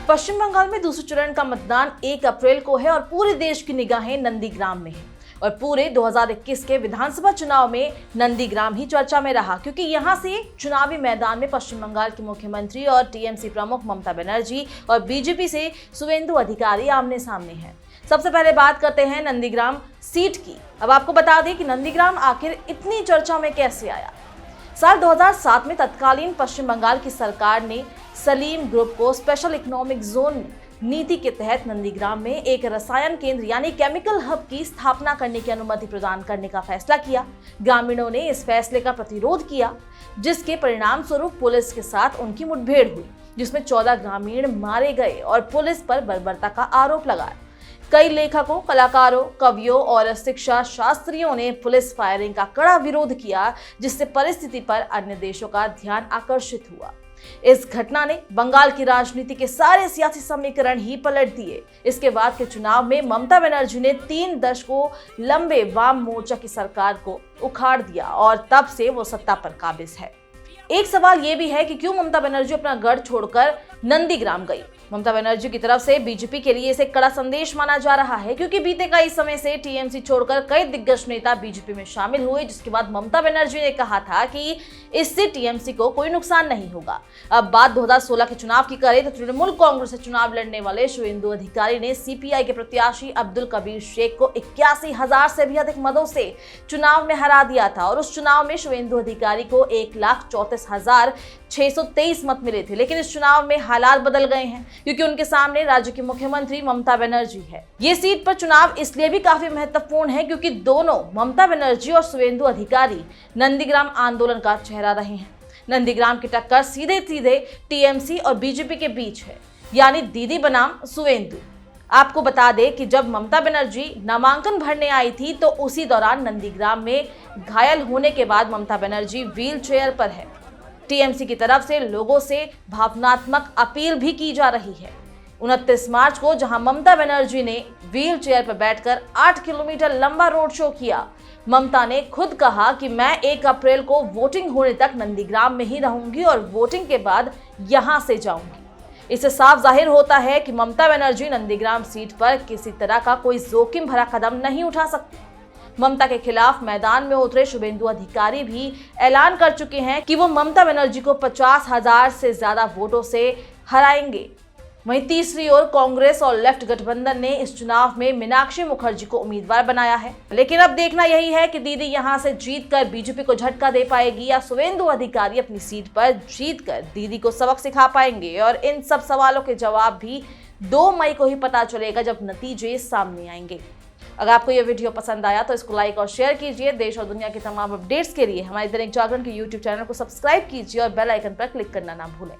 पश्चिम बंगाल में दूसरे चरण का मतदान 1 अप्रैल को है और पूरे देश की निगाहें नंदीग्राम में है। और पूरे 2021 के विधानसभा चुनाव में नंदीग्राम ही चर्चा में रहा, क्योंकि यहां से चुनावी मैदान में पश्चिम बंगाल की मुख्यमंत्री और टीएमसी प्रमुख ममता बनर्जी और बीजेपी से शुवेंदु अधिकारी आमने सामने हैं। सबसे पहले बात करते हैं नंदीग्राम सीट की। अब आपको बता दें कि नंदीग्राम आखिर इतनी चर्चा में कैसे आया। साल 2007 में तत्कालीन पश्चिम बंगाल की सरकार ने सलीम ग्रुप को स्पेशल इकोनॉमिक जोन नीति के तहत नंदीग्राम में एक रसायन केंद्र यानी केमिकल हब की स्थापना करने की अनुमति प्रदान करने का फैसला किया। ग्रामीणों ने इस फैसले का प्रतिरोध किया, जिसके परिणाम स्वरूप पुलिस के साथ उनकी मुठभेड़ हुई, जिसमें 14 ग्रामीण मारे गए और पुलिस पर बर्बरता का आरोप लगाया। कई लेखकों, कलाकारों, कवियों और शिक्षा शास्त्रियों ने पुलिस फायरिंग का कड़ा विरोध किया, जिससे परिस्थिति पर अन्य देशों का ध्यान आकर्षित हुआ। इस घटना ने बंगाल की राजनीति के सारे सियासी समीकरण ही पलट दिए। इसके बाद के चुनाव में ममता बनर्जी ने 3 दशकों लंबे वाम मोर्चा की सरकार को उखाड़ दिया और तब से वो सत्ता पर काबिज है। एक सवाल ये भी है कि क्यों ममता बनर्जी अपना गढ़ छोड़कर नंदीग्राम गई। ममता बनर्जी की तरफ से बीजेपी के लिए इसे कड़ा संदेश माना जा रहा है, क्योंकि बीते कई समय से टीएमसी छोड़कर कई दिग्गज नेता बीजेपी में शामिल हुए, जिसके बाद ममता बनर्जी ने कहा था कि इससे टीएमसी को कोई नुकसान नहीं होगा। अब बात 2016 के चुनाव की करें तो तृणमूल कांग्रेस से चुनाव लड़ने वाले शुवेंदु अधिकारी ने सीपीआई के प्रत्याशी अब्दुल कबीर शेख को 81,000 से भी अधिक मतों से चुनाव में हरा दिया था और उस चुनाव में शुवेंदु अधिकारी को 1,34,623 मत मिले थे। लेकिन इस चुनाव में हालात बदल गए हैं, क्योंकि उनके सामने राज्य की मुख्यमंत्री ममता बनर्जी है। ये सीट पर चुनाव इसलिए भी काफी महत्वपूर्ण है क्योंकि दोनों ममता बनर्जी और शुवेंदु अधिकारी नंदीग्राम आंदोलन का चेहरा रहे हैं। नंदीग्राम की टक्कर सीधे सीधे टीएमसी और बीजेपी के बीच है, यानी दीदी बनाम शुवेंदु। आपको बता दें कि जब ममता बनर्जी नामांकन भरने आई थी तो उसी दौरान नंदीग्राम में घायल होने के बाद ममता बनर्जी व्हील चेयर पर है। टीएमसी की तरफ से लोगों से भावनात्मक अपील भी की जा रही है। 29 मार्च को जहां ममता बनर्जी ने व्हील चेयर पर बैठकर 8 किलोमीटर लंबा रोड शो किया, ममता ने खुद कहा कि मैं 1 अप्रैल को वोटिंग होने तक नंदीग्राम में ही रहूंगी और वोटिंग के बाद यहां से जाऊंगी। इससे साफ जाहिर होता है कि ममता बनर्जी नंदीग्राम सीट पर किसी तरह का कोई जोखिम भरा कदम नहीं उठा सकती। ममता के खिलाफ मैदान में उतरे शुवेंदु अधिकारी भी ऐलान कर चुके हैं कि वो ममता बनर्जी को 50,000 से ज्यादा वोटों से हराएंगे। वहीं तीसरी ओर कांग्रेस और लेफ्ट गठबंधन ने इस चुनाव में मीनाक्षी मुखर्जी को उम्मीदवार बनाया है। लेकिन अब देखना यही है कि दीदी यहां से जीतकर बीजेपी को झटका दे पाएगी या शुवेंदु अधिकारी अपनी सीट पर जीतकर दीदी को सबक सिखा पाएंगे। और इन सब सवालों के जवाब भी 2 मई को ही पता चलेगा, जब नतीजे सामने आएंगे। अगर आपको यह वीडियो पसंद आया तो इसको लाइक और शेयर कीजिए। देश और दुनिया की तमाम अपडेट्स के लिए हमारे दैनिक जागरण के YouTube चैनल को सब्सक्राइब कीजिए और बेल आइकन पर क्लिक करना ना भूलें।